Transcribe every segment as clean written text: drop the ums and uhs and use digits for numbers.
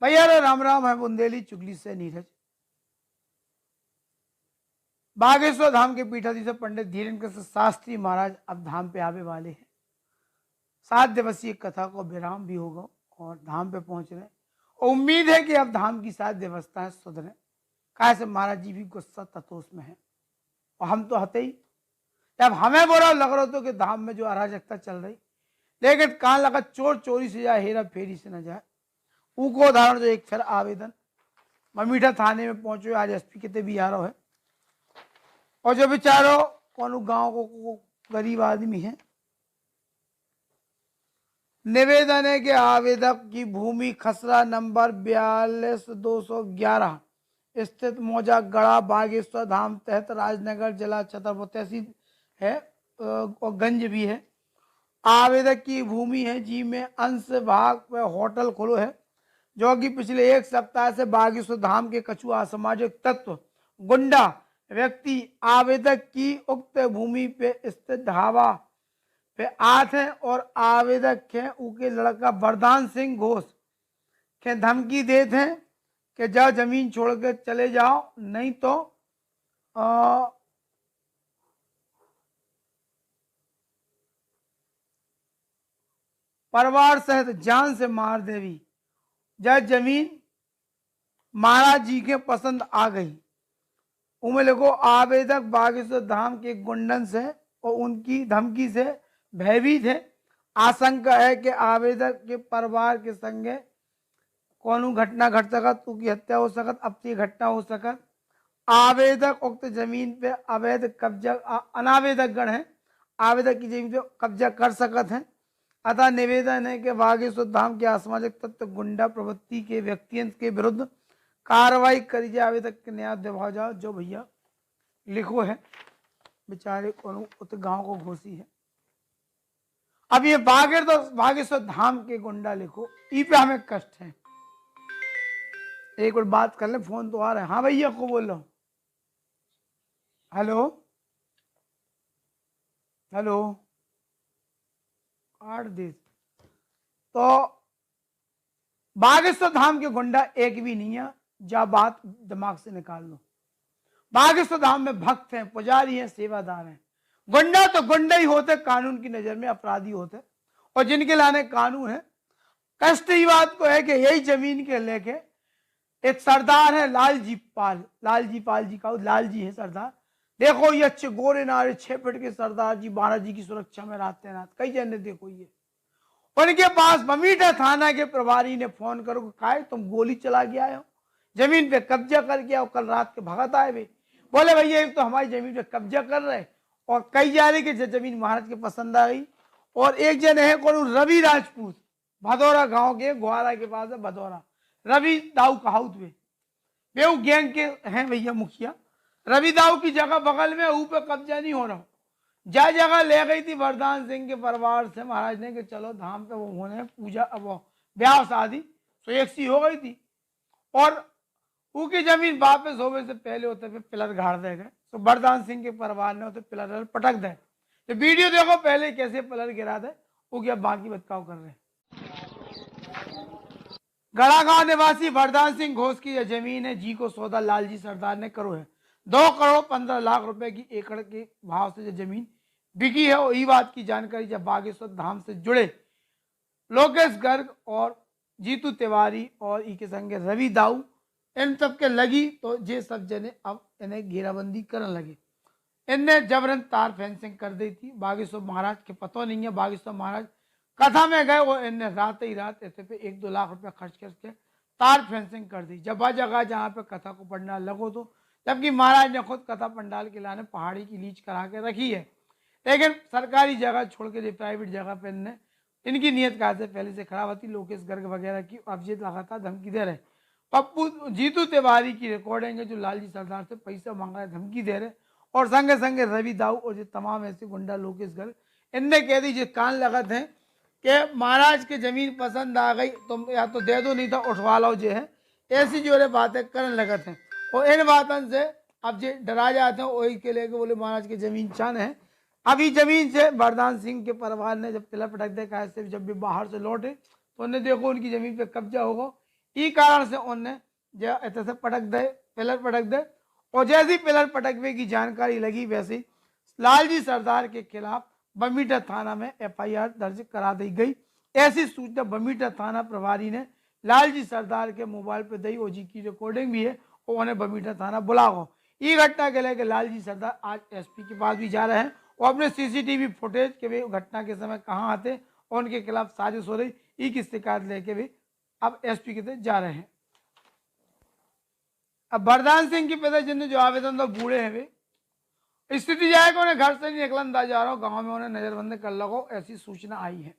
भैया राम राम है बुंदेली चुगली से नीरज। बागेश्वर धाम के पीठाधीश पंडित धीरेन्द्र कृष्ण शास्त्री महाराज अब धाम पे आवे वाले हैं। 7 दिवसीय कथा को विराम भी होगा और धाम पे पहुंच रहे हैं। उम्मीद है कि अब धाम की सारी व्यवस्थाएं सुधरे। कहा से महाराज जी भी गुस्सा ततोष में है और हम तो हते ही। जब हमें बुरा लग रहा तो कि धाम में जो अराजकता चल रही, लेकिन कान लगा चोर चोरी से जाए, हेरा फेरी से न जाए। उनको उदाहरण जो एक फिर आवेदन ममीठा थाने में पहुंचे, आज एसपी कितने भी आ रहा है। और जो बेचारो कौन गांव को गरीब आदमी है, निवेदन है कि आवेदक की भूमि खसरा नंबर 42,211 स्थित मौजा गढ़ा बागेश्वर धाम तहत राजनगर जिला छतरपुर तहसील है और गंज भी है। आवेदक की भूमि है जी में अंश भाग पे होटल खुलो है, जो कि पिछले 1 सप्ताह से बागेश्वर धाम के कछुआ असामाजिक तत्व गुंडा व्यक्ति आवेदक की उक्त भूमि पे स्थित ढाबा पे आते हैं और आवेदक के उनके लड़का वरदान सिंह घोष के धमकी देते हैं कि जाओ जमीन छोड़ के चले जाओ, नहीं तो परिवार सहित जान से मार देवी। जब जमीन महाराज जी के पसंद आ गई, उनमें लिखो आवेदक बागेश्वर धाम के गुंडन से और उनकी धमकी से भयभीत है। आशंका है कि आवेदक के परिवार के संगे कौन घटना घट सकत, उनकी हत्या हो सकत, अपनी घटना हो सकत। आवेदक उक्त जमीन पे अवैध कब्जा अनावेदक गण है, आवेदक की जमीन पे कब्जा कर सकत हैं। अतः निवेदन है कि बागेश्वर धाम के असामाजिक तत्व गुंडा प्रवृत्ति के व्यक्तियों के विरुद्ध कार्रवाई करी जाए, आवेदक के न्याय दिलवाया जाओ। जो भैया लिखो है बेचारे कौन उत गांव को घोषी है। अब ये बागेश्वर धाम के गुंडा लिखो, ई पे हमें कष्ट है। एक बार बात कर ले, फोन तो आ रहा है। हाँ भैया को बोल रहा हूं। हेलो हेलो 8 दिन तो बागेश्वर धाम के गुंडा एक भी नहीं है, जा बात दिमाग से निकाल लो। बागेश्वर धाम में भक्त हैं, पुजारी हैं, सेवादार हैं। गुंडा तो गुंडा ही होते, कानून की नजर में अपराधी होते, और जिनके लाने कानून है। कष्ट ही बात को है कि यही जमीन के लेके एक सरदार है लालजी पाल जी का लालजी है सरदार। देखो ये अच्छे गोरे नारे 6 फीट के सरदार जी महाराज जी की सुरक्षा में रात तैनात। कई जने देखो ये उनके पास ममीठा थाना के प्रभारी ने फोन करो कहा तुम गोली चला के आए हो, जमीन पे कब्जा करके आओ, कल रात के भगत आए वे। बोले भैया एक तो हमारी जमीन पे कब्जा कर रहे और कई जा रहे कि जमीन महाराज के पसंद आ गई। और एक जन है कौन रवि राजपूत, भदौरा गांव के ग्वारा के पास है भदौरा, रवि दाऊ कहाउत वे गैंग के हैं भैया मुखिया। रवि दाऊ की जगह बगल में ऊपर कब्जा नहीं हो रहा। जा जगह ले गई थी वरदान सिंह के परिवार से महाराज ने कि चलो धाम पे वो होने पूजा, अब वो ब्याह शादी तो एक सी हो गई थी और उनकी जमीन वापस होने से पहले होते पे पिलर गाड़ दे गए। तो वरदान सिंह के परिवार ने उसे पिलर पटक दे। तो वीडियो देखो पहले कैसे पिलर गिरा दे, वो क्या बाकी बतकाव कर रहे। गढ़ागांव निवासी वरदान सिंह घोष की जमीन है जी को सौदा लालजी सरदार ने करो है। 2 करोड़ 15 लाख रुपए की एकड़ के भाव से जमीन बिकी है। और ये बात की जानकारी जब बागेश्वर धाम से जुड़े लोकेश गर्ग और जीतू तिवारी और इनके संगे रवि दाऊ इन सब के लगी, तो ये सब जने अब इन्हें घेराबंदी करने लगे। इनने जबरन तार फेंसिंग कर दी थी। बागेश्वर महाराज के पता नहीं है, बागेश्वर महाराज कथा में गए और इनने रात ही रात ऐसे पे 1-2 लाख रुपए खर्च करके तार फेंसिंग कर दी। जब जगह जहाँ पे कथा को पंडाल लगो तो, जबकि महाराज ने खुद कथा पंडाल के लाने पहाड़ी की लीज करा के रखी है, लेकिन सरकारी जगह छोड़ के प्राइवेट जगह पे इनने इनकी नियत कहा से पहले से खराब होती। लोकेश गर्ग वगैरह की अभिजीत लगातार धमकी दे रहे। पप्पू जीतू तिवारी की रिकॉर्डिंग है जो लालजी सरदार से पैसा मांग रहे, धमकी दे रहे। और संगे संगे रवि दाऊ और जो तमाम ऐसे गुंडा लोकेश गर्ग इनने कह दी जो कान लगत हैं कि महाराज के जमीन पसंद आ गई तुम या तो दे दो, नहीं तो उठवा लो जो है। ऐसी जो बातें करने लगत हैं और इन बातों से अब जो डरा जाते हैं वही के लेके बोले महाराज की जमीन चान है। अभी जमीन से वरदान सिंह के परिवार ने जब पिलर पटक दे कहा से जब भी बाहर से लौटे तो उन्हें देखो उनकी जमीन पे कब्जा होगा। ई कारण से उनने ऐसे से पटक दे, पिलर पटक दे। और जैसी पिलर पटकवे की जानकारी लगी वैसे ही लालजी सरदार के खिलाफ बमीटा थाना में FIR दर्ज करा दी गई। ऐसी सूचना बमीटा थाना प्रभारी ने लालजी सरदार के मोबाइल पे दी। ओजी की रिकॉर्डिंग भी है और उन्हें बमीटा थाना बुलाओ। ये घटना के लेकर लालजी सरदार आज SP के पास भी जा रहे हैं और अपने CCTV फुटेज के भी घटना के समय कहाँ आते और उनके खिलाफ साजिश हो रही ई की शिकायत लेके भी अब SP के तहत जा रहे हैं। अब वरदान सिंह की पिता जिनने जो आवेदन तो बूढ़े हैं वे स्थिति जाएगा उन्हें घर से नहीं निकलना जा रहा हो, गांव में उन्हें नजरबंदी कर लगो ऐसी सूचना आई है।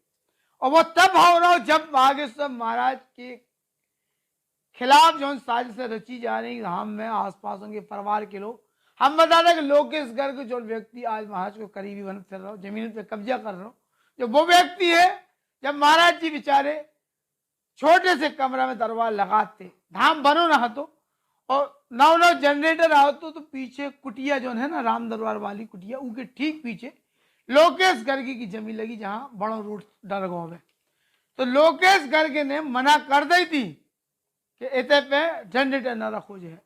और वो तब हो रहा हो जब बागेश्वर महाराज के खिलाफ जो साजिश रची जा रही धाम में आसपास उनके परिवार के लोग, हम बता दें कि लोकेश गर्ग जो व्यक्ति आज महाराज को करीबी बन फिर रहा हो, जमीन पे कब्जा कर रहा हो, जो वो व्यक्ति है जब महाराज जी बेचारे छोटे से कमरा में दरबार लगाते, धाम बनो ना तो और नौ जनरेटर आओ तो पीछे कुटिया जो है ना राम दरबार वाली कुटिया, उनके ठीक पीछे लोकेश गर्गी की जमीन लगी जहां बड़ो रोड डरगांव है। तो लोकेश गर्ग ने मना कर दी थी कि इतने पे जनरेटर न रखो जो है।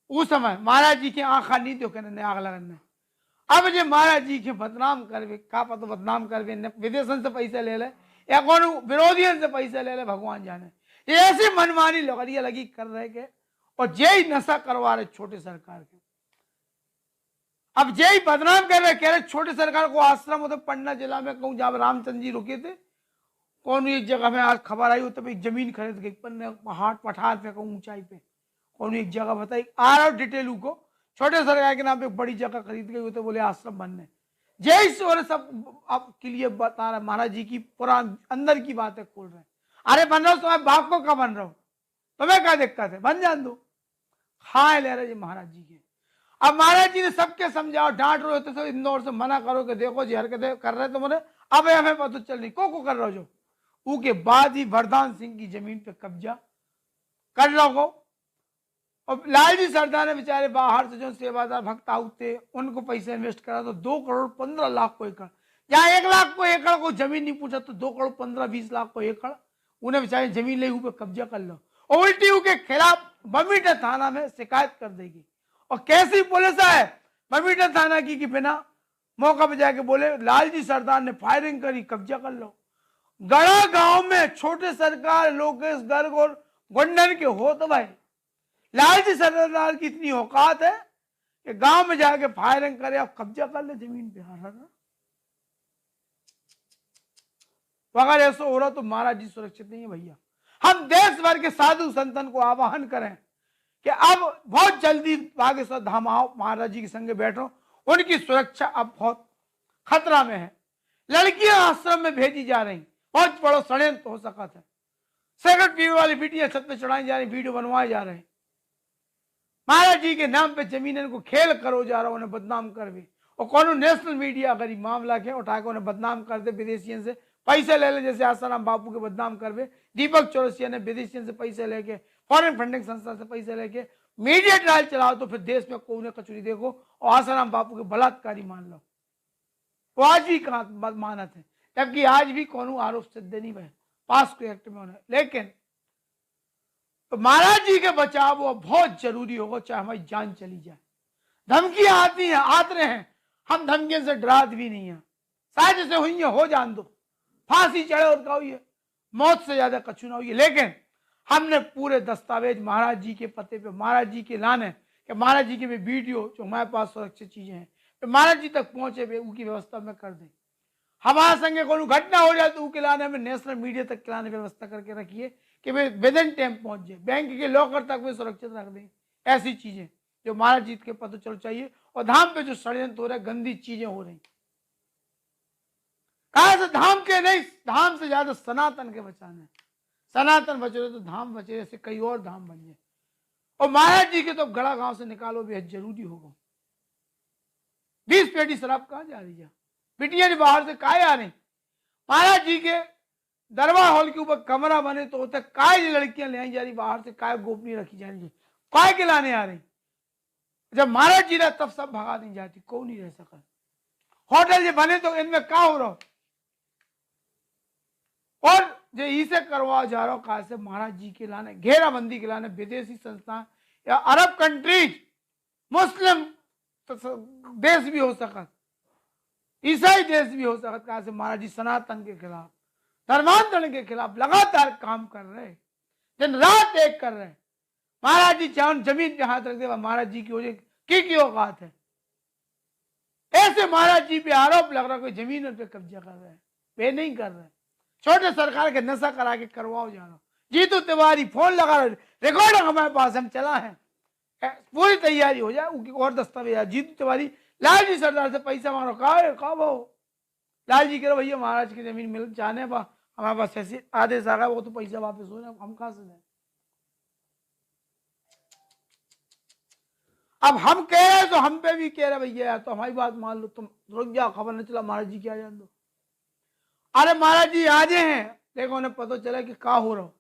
उस समय महाराज जी की आंखा नहीं तो कहने आग लगने। अब जो महाराज जी के बदनाम करवे का पता बदनाम करवे विदेशन से पैसे ले ले या कौन विरोधियों से पैसे ले ले भगवान जाने। ये ऐसी मनमानी लगड़िया लगी कर रहे के और जय नशा करवा रहे छोटे सरकार के। अब जय बदनाम कर रहे, कह रहे छोटे सरकार को आश्रम होता पटना जिला में कहूँ जहाँ रामचंद्र जी रुके थे, कौन एक जगह में आज खबर आई हो तब एक जमीन खरीद गई पहाड़ पठार पे कहूँ ऊंचाई पे, कौन एक जगह बताई आ रहा डिटेल को छोटे सरकार के नाम पे बड़ी जगह खरीद गई हो तो बोले आश्रम बनने। जय और सब अब के लिए बता रहे महाराज जी की पुरान अंदर की बातें खोल रहे हैं। अरे बन रहा हो तुम्हारे बाप को कब बन रहा हो, तुम्हें क्या दिक्कत है, बन जान दो। हाँ ले रहे जी महाराज जी के। अब महाराज जी ने सबके समझाओ डांट रहे होते सब इंदौर से मना करो कि देखो जी हरकतें कर रहे तुम्हारे अब हमें पता चल नहीं को कर रहे हो जो। उसके बाद ही वरदान सिंह की जमीन पे कब्जा कर लो। और लालजी सरदार ने बेचारे बाहर से जो सेवादार भक्त आते उनको पैसे इन्वेस्ट करा तो 2 करोड़ 15 लाख को एकड़, जहाँ 1 लाख को एकड़ को जमीन नहीं पूछा तो 2 करोड़ 15-20 लाख को एकड़ उन्हें बेचारे जमीन ले ऊपर कब्जा कर लो और उल्टी के खिलाफ बमीटा थाना में शिकायत कर देगी। और कैसी पुलिस है बमीटा थाना की कि बिना मौका पे जाके बोले लालजी सरदार ने फायरिंग करी कब्जा कर लो। गड़ा गांव में छोटे सरकार लोकेश गर्ग और गुंडन के हो तो भाई लालजी सरदार की इतनी औकात है कि गांव में जाके फायरिंग करे और कब्जा कर ले जमीन पे। अगर ऐसा हो रहा तो महाराज जी सुरक्षित नहीं है भैया। हम देश भर के साधु संतन को आह्वान करें कि अब बहुत जल्दी बागेश्वर धाम आओ, महाराज जी के संगे बैठो, उनकी सुरक्षा अब बहुत खतरा में है। लड़कियां आश्रम में भेजी जा रही, बहुत बड़ा षड्यंत्र हो सका था। सिगरेट पीने वाली बेटियां छत पे चढ़ाई जा रही, वीडियो बनवाए जा रहे। महाराज जी के नाम पे जमीन को खेल करो जा रहा, उन्हें बदनाम कर भी। और कौन नेशनल मीडिया अगर मामला के उठा के उन्हें बदनाम कर दे, विदेशियों से पैसे ले ले, जैसे आसाराम बापू के बदनाम कर दे। दीपक चौरसिया ने विदेशियों से पैसे लेके फॉरेन फंडिंग संस्था से पैसे लेके मीडिया ट्रायल चलाओ तो फिर देश में कोने कचौरी देखो और आसाराम बापू के बलात्कारी मान लो। वो आज भी कहाँ मानत है, जबकि आज भी कौन आरोप सिद्ध नहीं हुए पास को एक्ट में होने। लेकिन तो महाराज जी के बचाव वो बहुत जरूरी होगा, चाहे हमारी जान चली जाए। धमकियां आती हैं आते रहे, हम धमकियों से डरात भी नहीं है। शायद जैसे हुई है हो जान दो, फांसी चढ़े और का हुई है, मौत से ज्यादा कछु ना हुई है। लेकिन हमने पूरे दस्तावेज महाराज जी के पते पे महाराज जी के लाने कि महाराज जी के भी वीडियो जो हमारे पास सुरक्षित चीजें हैं तो महाराज जी तक पहुंचे वे उनकी व्यवस्था में कर दें। हमारे संगे कोई घटना हो जाए तो उनके लाने में नेशनल मीडिया तक लाने व्यवस्था करके रखिए कि वे विद इन टाइम पहुंच जाए, बैंक के लॉकर तक वे सुरक्षित रख दें। ऐसी चीजें जो महाराज जी के पता चल चाहिए। और धाम पे जो षड्यंत्र हो रहा है, गंदी चीजें हो रही, कहा से धाम के नहीं, धाम से ज्यादा सनातन के बचाने। सनातन बचे तो धाम बचे, ऐसे कई और धाम बन जाए। और महाराज जी के तो गड़ा गांव से निकालो बेहद जरूरी होगा। 20 पेटी शराब कहाँ जा रही है, बिटिया ने बाहर से काय आ रही। महाराज जी के दरबार हॉल के ऊपर कमरा बने तो होता काय लड़कियां ले आई जा रही बाहर से, काय गोपनीय रखी जा रही है, काय के लाने आ रही। जब महाराज जी रहा तब सब भगा नहीं जाती, को नहीं रह सका। होटल जो बने तो इनमें क्या हो रहा। और जो इसे करवा जा रहा हो कहा से महाराज जी के लाने घेराबंदी के लाने विदेशी संस्था या अरब कंट्रीज मुस्लिम देश भी हो सकत, ईसाई देश भी हो सकत, कहा से महाराज जी सनातन के खिलाफ धर्मांतरण के खिलाफ लगातार काम कर रहे, दिन रात एक कर रहे। महाराज जी चाहे जमीन पे हाथ रख दे महाराज जी की वजह की औकात है। ऐसे महाराज जी पे आरोप लग रहा कोई जमीन पे कब्जा कर रहे हैं, वे नहीं कर रहे। छोटे सरकार के नशा करा के करवाओ जा रहा। जीतू तिवारी फोन लगा रहे, रिकॉर्डिंग हमारे पास हम चला है, पूरी तैयारी हो जाए उनकी और दस्तावेज। जीतू तिवारी लालजी सरदार से पैसा मांग रहा, कहा वो लालजी कह रहे भैया महाराज की जमीन मिल जाने पा हमारे पास ऐसे आदेश आ गया, वो तो पैसा वापस हो जाए, हम कहां से दें। अब हम कह रहे तो हम पे भी कह रहे भैया तो हमारी बात मान लो, तुम रुक जाओ, खबर न चला महाराज जी क्या जान दो। अरे महाराज जी आज हैं, देखो उन्हें पता चला कि क्या हो रहा हो,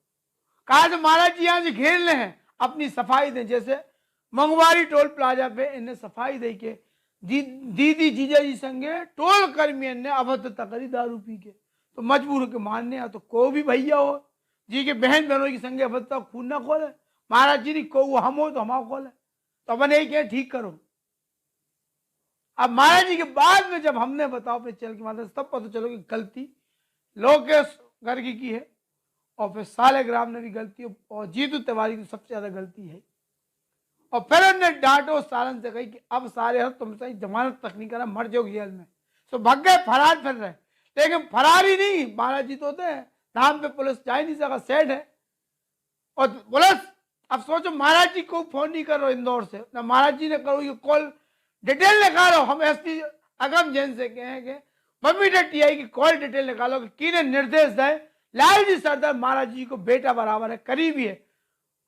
कहा तो महाराज जी यहाँ से घेर ले हैं, अपनी सफाई दें। जैसे मंगवारी टोल प्लाजा पे इन्हें सफाई दे के दीदी जीजा जी संगे टोल कर्मियों ने अभद्रता करी दारू पी के, तो मजबूर के मानने आ तो को भी भैया हो जी के बहन बहनों की संगे अभद्रता खून ना खोले। महाराज जी ने को हम हो तो हम खोले, तो अपन यही कहे ठीक करो। अब महाराज जी के बाद में जब हमने बताओ पे चल के माता तब पता चलो कि गलती लोकेश गर्गी की है और फिर सालेग्राम ने भी गलती और जीतू तिवारी की सबसे ज्यादा गलती है। और फिर उन्होंने डांटो सालन से कही कि अब सारे तुम सही जमानत तक नहीं करा, मर जाओ जेल में। तो भग गए, फरार फिर रहे, लेकिन फरार ही नहीं, महाराज जी तो होते हैं धाम पे पुलिस जा ही नहीं सका, सेठ है। और पुलिस अब सोचो महाराज जी को फोन नहीं करो इंदौर से, ना महाराज जी ने करो ये कॉल डिटेल निकालो। हम एसपी अगम जैन से कहेंगे बम्बीटा टीआई की कॉल डिटेल निकालो कि किने निर्देश दे। लालजी सरदार महाराज जी को बेटा बराबर है, करीबी है,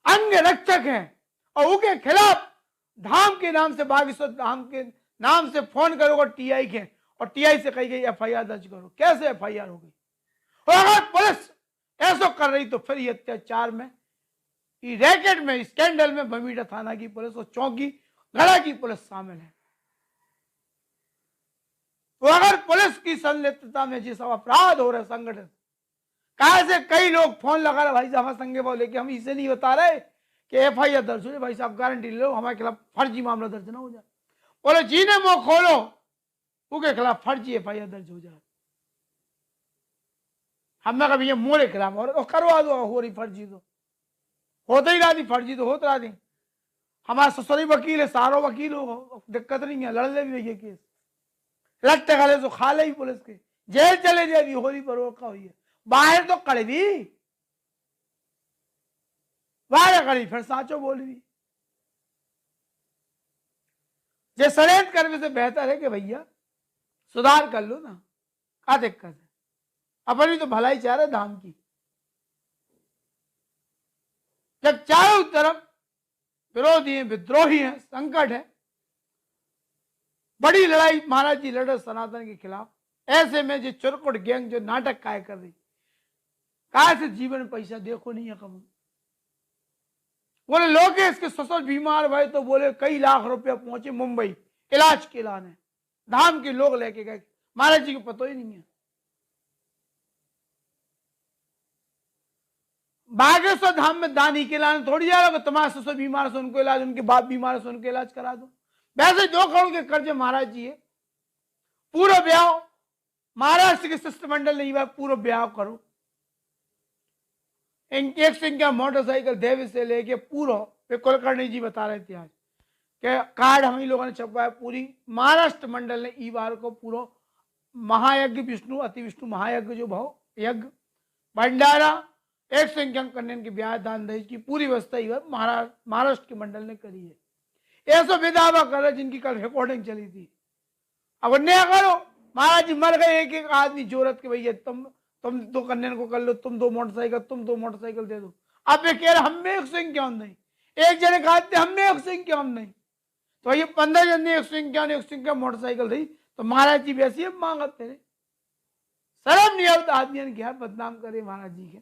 अंग रक्षक है, और उनके खिलाफ धाम के नाम से बागेश्वर धाम के नाम से फोन करोगे टीआई के, और टीआई से कही गई एफआईआर दर्ज करो। कैसे एफआईआर हो गई? और अगर पुलिस ऐसा कर रही तो फिर ये अत्याचार में, रैकेट में, स्कैंडल में बम्बीटा थाना की पुलिस और चौकी गढ़ा की पुलिस शामिल है। तो अगर पुलिस की संलिप्तता में जिस अपराध हो रहे संगठन, कहा से कई लोग फोन लगा रहे भाई साहब संगे भाव लेके, हम इसे नहीं बता रहे कि एफआईआर दर्ज हो जाए, भाई साहब गारंटी ले लो हमारे खिलाफ फर्जी मामला दर्ज ना हो जाए। बोले जी ने मुंह खोलो उनके खिलाफ फर्जी एफआईआर दर्ज हो जाए। हमने कहा भैया मोरे खिलाफ और करवा दो, हो रही फर्जी तो होते ही रहा, फर्जी तो होता रहा। हमारा ससुरी वकील है, सारो वकील हो, दिक्कत नहीं है, लड़ ले भी भैया केस, लट्टे खा ले तो खा ले पुलिस के, जेल चले जाए भी हो रही पर रोका हुई है, बाहर तो कड़वी बाहर कड़ी फिर साचो बोल भी। जे षड्यंत्र करने से बेहतर है कि भैया सुधार कर लो ना, क्या दिक्कत है, अपनी तो भलाई चाह रहे धाम की। जब चारों तरफ विरोधी हैं, विद्रोही हैं, संकट है, बड़ी लड़ाई महाराज जी लड़े सनातन के खिलाफ, ऐसे में जो चुरकुट गैंग जो नाटक काय कर रही, कहा से जीवन में पैसा देखो नहीं है कम। बोले लोकेश के ससुर बीमार भाई तो बोले कई लाख रुपया पहुंचे मुंबई इलाज के लाने, धाम के लोग लेके गए, महाराज जी को पता ही नहीं है। बागेश्वर धाम में दानी के लाने थोड़ी जा रहा, तुम्हारे ससुर बीमार से उनको इलाज, उनके बाप बीमार से उनको इलाज करा दो। वैसे 2 करोड़ के कर्जे महाराज जी है, पूरा ब्याह महाराष्ट्र के शिष्टमंडल ने हुआ, पूरा ब्याह करो। एक संख्या मोटरसाइकिल देवी से लेके पूरा, कुलकर्णी जी बता रहे थे आज कि कार्ड हम ही लोगों ने छपवाया, पूरी महाराष्ट्र मंडल ने ई बार को पूरा महायज्ञ विष्णु अति विष्णु महायज्ञ जो भाव यज्ञ भंडारा 1 संख्या कन्या के ब्याह दान दहेज की पूरी व्यवस्था ही महाराष्ट्र के मंडल ने करी है। ऐसा विदावा कर जिनकी कल रिकॉर्डिंग चली थी। अब नया करो, महाराज जी मर गए, एक आदमी जोरत के भैया तुम 2 कन्या को कर लो, तुम 2 मोटरसाइकिल, तुम 2 मोटरसाइकिल दे दो। अब ये कह रहे हम में 151 नहीं, एक जने कहते हम में 151 नहीं, तो ये 15 जन ने 151 मोटरसाइकिल दी, तो महाराज जी वैसे मांगा तेरे शर्म नहीं आता आदमी ने क्या बदनाम करे महाराज जी के।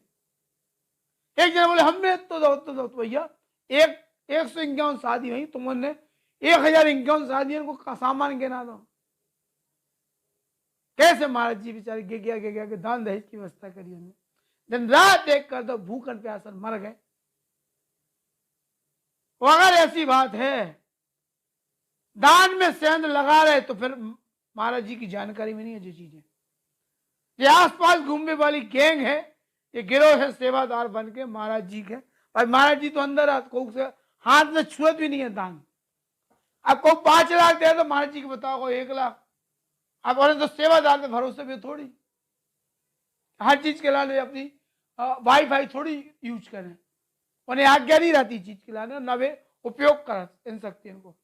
एक जने बोले हमें तो दो भैया 151 शादी हुई, तुमने 1051 शादियों को सामान गिना दो। कैसे महाराज जी बेचारे गे गया के दान दहेज की व्यवस्था करी हमने। दिन रात देख कर तो भूखन प्यासन मर गए। वो अगर ऐसी बात है दान में सेंध लगा रहे तो फिर महाराज जी की जानकारी में नहीं है जो चीजें, ये आसपास घूमने वाली गैंग है, ये गिरोह है सेवादार बन के महाराज जी के। भाई महाराज जी तो अंदर से हाथ में छुअत भी नहीं है दान। आपको 5 लाख दे तो महाराज जी को बताओ 1 लाख, आप और तो सेवादार में भरोसे भी थोड़ी हर चीज के लाने अपनी वाईफाई थोड़ी यूज करें, उन्हें आज्ञा नहीं रहती चीज के लाने, न वे उपयोग कर इन सकते हैं उनको।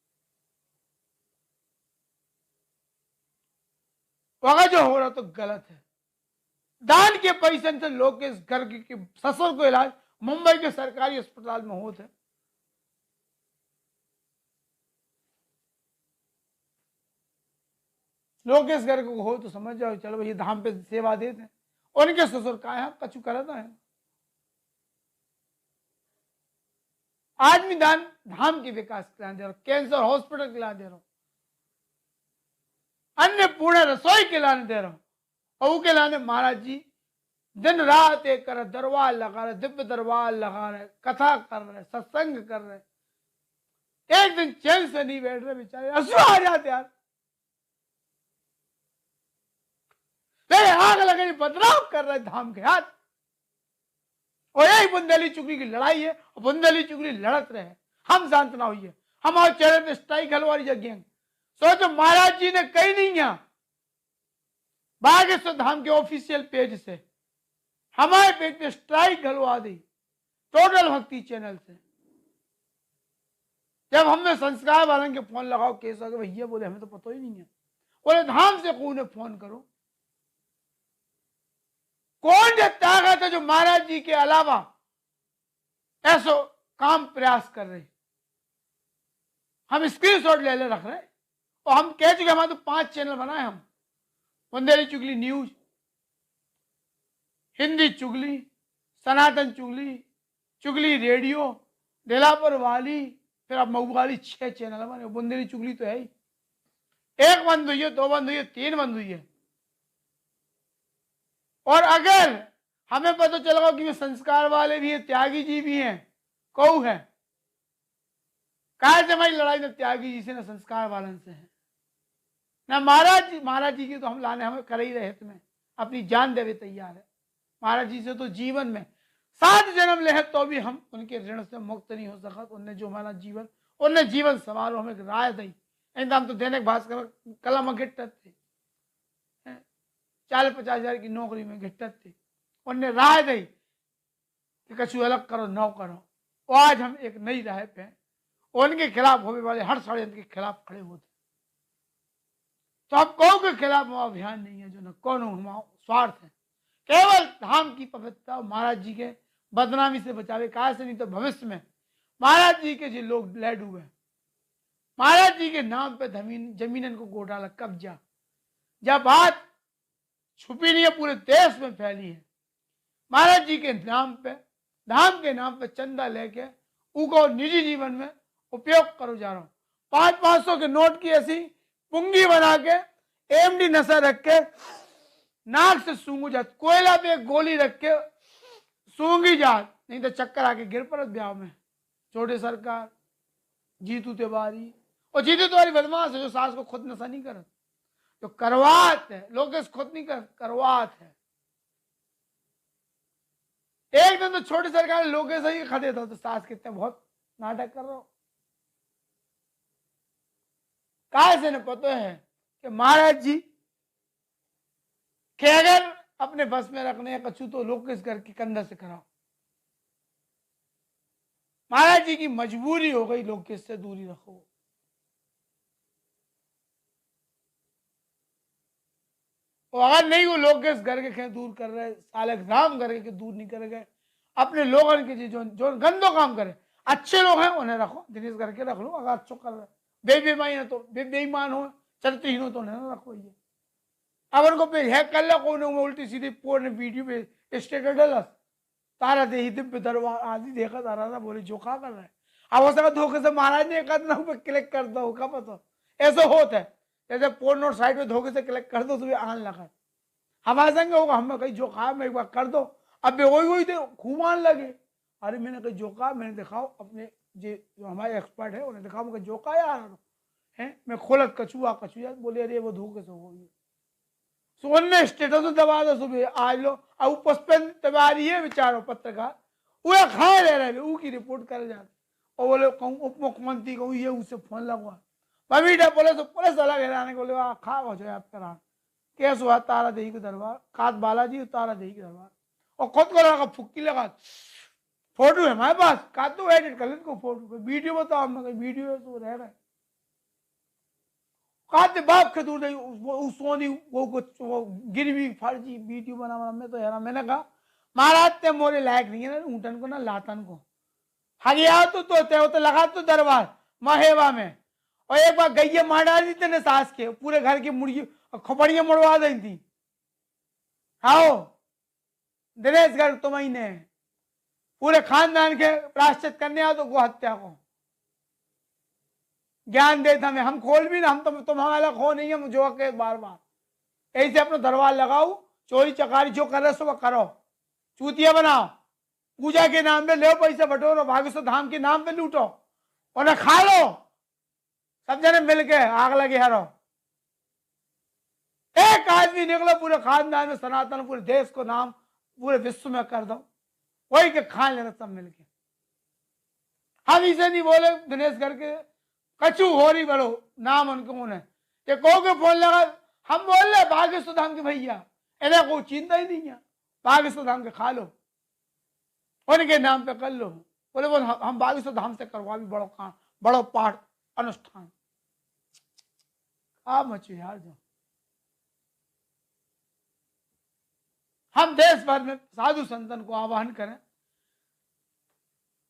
वहां जो हो रहा तो गलत है। दान के पैसे से लोग के इस घर के ससुर को इलाज मुंबई के सरकारी अस्पताल में होते, लोग इस घर को हो तो समझ जाओ चलो भाई धाम पे सेवा देते हैं, उनके ससुर का है कछु करता है। आदमी दान धाम के विकास के लिए दे रहा, कैंसर हॉस्पिटल के लिए दे रहा हूं, अन्य पूर्ण रसोई के लाने दे रहा हूं, और वो के लाने महाराज जी दिन रात एक कर दरबार लगा रहे, दिव्य दरबार लगा रहे, कथा कर रहे, सत्संग कर रहे, एक दिन चैन से नहीं बैठ रहे बेचारे, आंसू आ जाते यार। आग लगे बदनाम कर रहे धाम के हाथ, और एक बुंदेली चुगली की लड़ाई है, और बुंदेली चुगली लड़त रहे, हम शांत ना हुई है, हमारे चेहरे पे स्ट्राइक हलवारी जगह। सोचो महाराज जी ने कही नहीं है बागेश्वर धाम के ऑफिशियल पेज से, हमारे पेज पे स्ट्राइक हलवा दी टोटल भक्ति चैनल से। जब हमने संस्कार वालों के फोन लगाओ केस हो गए, भैया बोले हमें तो पता ही नहीं है, बोले धाम से कौन फोन करो, कौन जो ताकत है जो महाराज जी के अलावा ऐसो काम प्रयास कर रहे। हम स्क्रीनशॉट ले रख रहे, और हम कह चुके हमारे तो 5 चैनल बनाए हम, बुंदेली चुगली न्यूज, हिंदी चुगली, सनातन चुगली, चुगली रेडियो, डेलापर वाली, फिर अब मऊ वाली 6 चैनल हमारे। बुंदेली चुगली तो है ही, 1 बंद हुई है, 2 बंद हुई है, 3 बंद हुई है। और अगर हमें पता चलेगा कि संस्कार वाले भी हैं, त्यागी जी भी हैं, कौ है कहा से हमारी लड़ाई न त्यागी जी से न संस्कार वालन से है, ना महाराज जी की तो हम लाने हमें कर ही रहे, तुम्हें अपनी जान देवे तैयार है। महाराज जी से तो जीवन में 7 जन्म ले तो भी हम उनके ऋण से मुक्त नहीं हो सका। उनने जो हमारा जीवन, उनने जीवन संवारो हमें राय दी, हम तो दैनिक भास्कर कलम गिट्टत थे, 40-50 हजार की नौकरी में गिट्टत थे, उनने राय दी कि कछु अलग करो न करो, और आज हम एक नई राह पे हैं, उनके खिलाफ होने वाले हर षड्यंत्र के खिलाफ खड़े होते। तो अब कौन के खिलाफ अभियान नहीं है जो न कौन स्वार्थ है, केवल धाम की पवित्रता महाराज जी के बदनामी से बचावे, कहा से नहीं तो भविष्य में महाराज जी के जो लोग ले डूबे, महाराज जी के नाम पे जमीन को घोटाला कब्जा, जब बात छुपी नहीं है पूरे देश में फैली है, महाराज जी के नाम पे धाम के नाम पे चंदा लेके उनको निजी जीवन में उपयोग करो जा रहा हूं। 500-500 के नोट की ऐसी पुंगी बना के एमडी नशा रख के नाक से सूंघू जात, कोयला पे गोली रख के सूंघी जात, नहीं तो चक्कर आके गिर पड़त ब्याह में। छोटे सरकार, जीतू तिवारी, और जीतू तिवारी बदमाश है जो सास को खुद नशा नहीं करत, तो करवात है, लोग खुद नहीं कर करवात है। एक दिन तो छोटी सरकार लोग ऐसा ही खा देता तो सास कितने बहुत नाटक कर रहा हो, कहा से न पता है कि महाराज जी के अगर अपने बस में रखने या कछु तो लोग इस घर की कंधा से कराओ। महाराज जी की मजबूरी हो गई, लोग किससे दूरी रखो। और अगर नहीं वो लोग इस घर के दूर कर रहे, साल एग्जाम करके दूर नहीं कर गए, अपने लोगों के जो जो गंदो काम करे, अच्छे लोग हैं उन्हें रखो, दिनेश करके रख लो। अगर अच्छो कर रहे बेईमान है तो बेईमान हो, चरित्रहीन हो तो उन्हें रखो। ये अब उनको पे हैक कर लो, कौन उल्टी सीधी पूर्ण वीडियो पे स्टेटस डाला, तारा दे ही दिव्य दरबार आदि देखा तारा था, बोले जो खा कर रहा है। अब हो सका धोखे से महाराज ने एक ना पे क्लिक कर दो, का पता ऐसा होता है, जैसे पोर्न और साइड पे धोखे से क्लिक कर दो तो आन लगा। हमारे संग होगा, हम कहीं जो खा मैं एक बार कर दो, अब वही थे खूब आने लगे। अरे मैंने कहा जो कहा, मैंने दिखाओ अपने जो हमारे एक्सपर्ट है उन्हें दिखाओ, मैं जो कहा यार है, मैं खोलत कछुआ बोले अरे वो धोखे से हो गई। सोन ने स्टेटस दबा दो सुबह आज लो, अब पुष्पेंद्र तिवारी है बेचारो पत्रकार, वो खा ले रहे वो की रिपोर्ट कर जाते और बोले कहूँ उप मुख्यमंत्री कहूँ ये उससे फोन लगवा बबीडा पुलिस अलग हैराने को बोले खा हो जाए आप करा केस हुआ तारा देही के दरबार, खाद बालाजी तारा देही के दरबार, और खुद को लगा फुक्की लगा फोटो है हमारे पास, का तो एडिट कर लेते फोटो वीडियो बताओ, हमने वीडियो तो रह रहा है कहते बाप के दूर सोनी वो गिरवी फर्जी वीडियो बना मैं तो हैरान। मैंने कहा महाराज ते मोरे लायक नहीं है ना ऊँटन को ना लातन को, हरिया तो लगा तो दरबार महेवा में, और एक बार गैया मार डाली थी ने सास के, पूरे घर की मुर्गी खोपड़ियां मुड़वा दी थी। आओ दिनेश गर्ग तुम ही ने पूरे खानदान के प्रायश्चित करने आओ तो गो हत्या को ज्ञान देता हमें, हम खोल भी ना, हम तो तुम्हारा खो नहीं है जो के बार बार ऐसे अपना दरबार लगाओ, चोरी चकारी जो कर रहे सो करो, चूतिया बनाओ, पूजा के नाम पे ले पैसे बटोरो, भागेश्वर धाम के नाम पे लूटो और खा लो, सब जने मिलके आग लगे हरो। एक आदमी निकलो पूरे खानदान में सनातन पूरे देश को नाम पूरे विश्व में कर दो, वही के खा लेना सब मिलके। हम इसे नहीं बोले दिनेश करके कचू हो रही बड़ो नाम उनको उन्हें ये कहो के फोन लगा, हम बोल रहे बागेश्वर धाम के भैया इन्हें कोई चिंता ही नहीं है, बागेश्वर धाम के खा लो उनके नाम पे कर लो, बोले बोल हम बागेश्वर धाम से करवा भी बड़ो काम बड़ो पाठ अनुष्ठान आप मचो यार। जो हम देश भर में साधु संतन को आह्वान करें,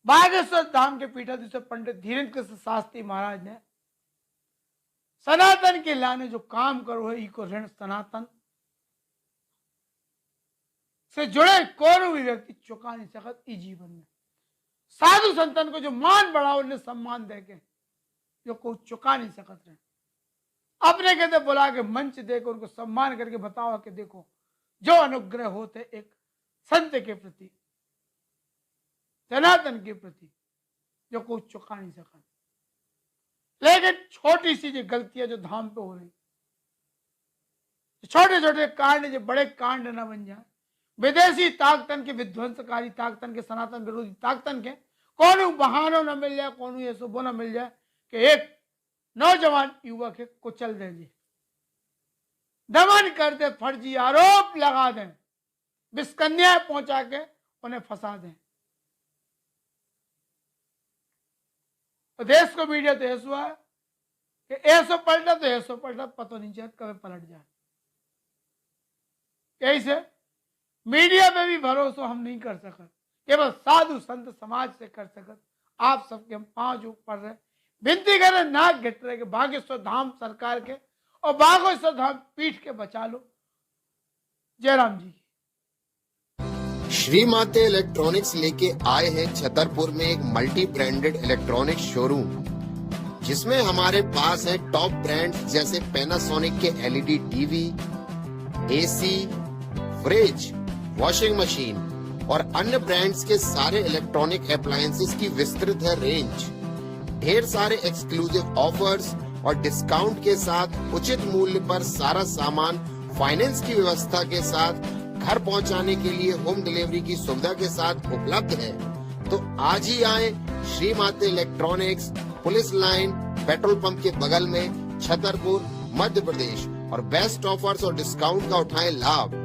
बागेश्वर धाम के पीठाधीश पंडित धीरेन्द्र कृष्ण शास्त्री महाराज ने सनातन के लाने जो काम करो है इको ऋण सनातन से जुड़े कोई भी व्यक्ति चुका नहीं सकत इस जीवन में। साधु संतन को जो मान बढ़ाओ उन्हें सम्मान देके जो कोई चुका नहीं सकत रहे, अपने कहते बुला के मंच देकर उनको सम्मान करके बताओ कि देखो जो अनुग्रह होते एक संत के प्रति सनातन के प्रति जो कोई चुका नहीं सका। लेकिन छोटी सी जो गलतियां जो धाम पे हो रही, छोटे छोटे कांड जो बड़े कांड न बन जाए, विदेशी ताकतन के विध्वंसकारी ताकतन के सनातन विरोधी ताकतन के कौन बहानों न मिल जाए, कौन ये सुबह न मिल जाए कि एक नौजवान युवक के कुचल दे जी, दमन कर दे, फर्जी आरोप लगा दें, विस्कन्या पहुंचा के उन्हें फंसा दें। तो देश को मीडिया तो ऐसा हुआ है कि ऐसो पलटा तो ऐसो पलटा, पता नहीं चल कभी पलट जाए। कैसे मीडिया पे भी भरोसा हम नहीं कर सकते, केवल साधु संत समाज से कर सकते। आप सबके हम पांव ऊपर रहे विनती करें, नाक घिट रहे कि बागेश्वर धाम सरकार के और बागेश्वर धाम पीठ के बचा लो। जयराम जी। श्री माते इलेक्ट्रॉनिक्स लेके आए हैं छतरपुर में एक मल्टी ब्रांडेड इलेक्ट्रॉनिक्स शोरूम, जिसमें हमारे पास है टॉप ब्रांड्स जैसे पैनासोनिक के LED TV, AC, fridge, washing machine और अन्य ब्रांड्स के सारे इलेक्ट्रॉनिक अप्लायंसेस की विस्तृत है रेंज। ढेर सारे एक्सक्लूसिव ऑफर्स और डिस्काउंट के साथ उचित मूल्य पर सारा सामान फाइनेंस की व्यवस्था के साथ घर पहुंचाने के लिए होम डिलीवरी की सुविधा के साथ उपलब्ध है। तो आज ही आए श्री माते electronics, police line, petrol pump के बगल में, छतरपुर, मध्य प्रदेश, और बेस्ट ऑफर्स और डिस्काउंट का उठाएं लाभ।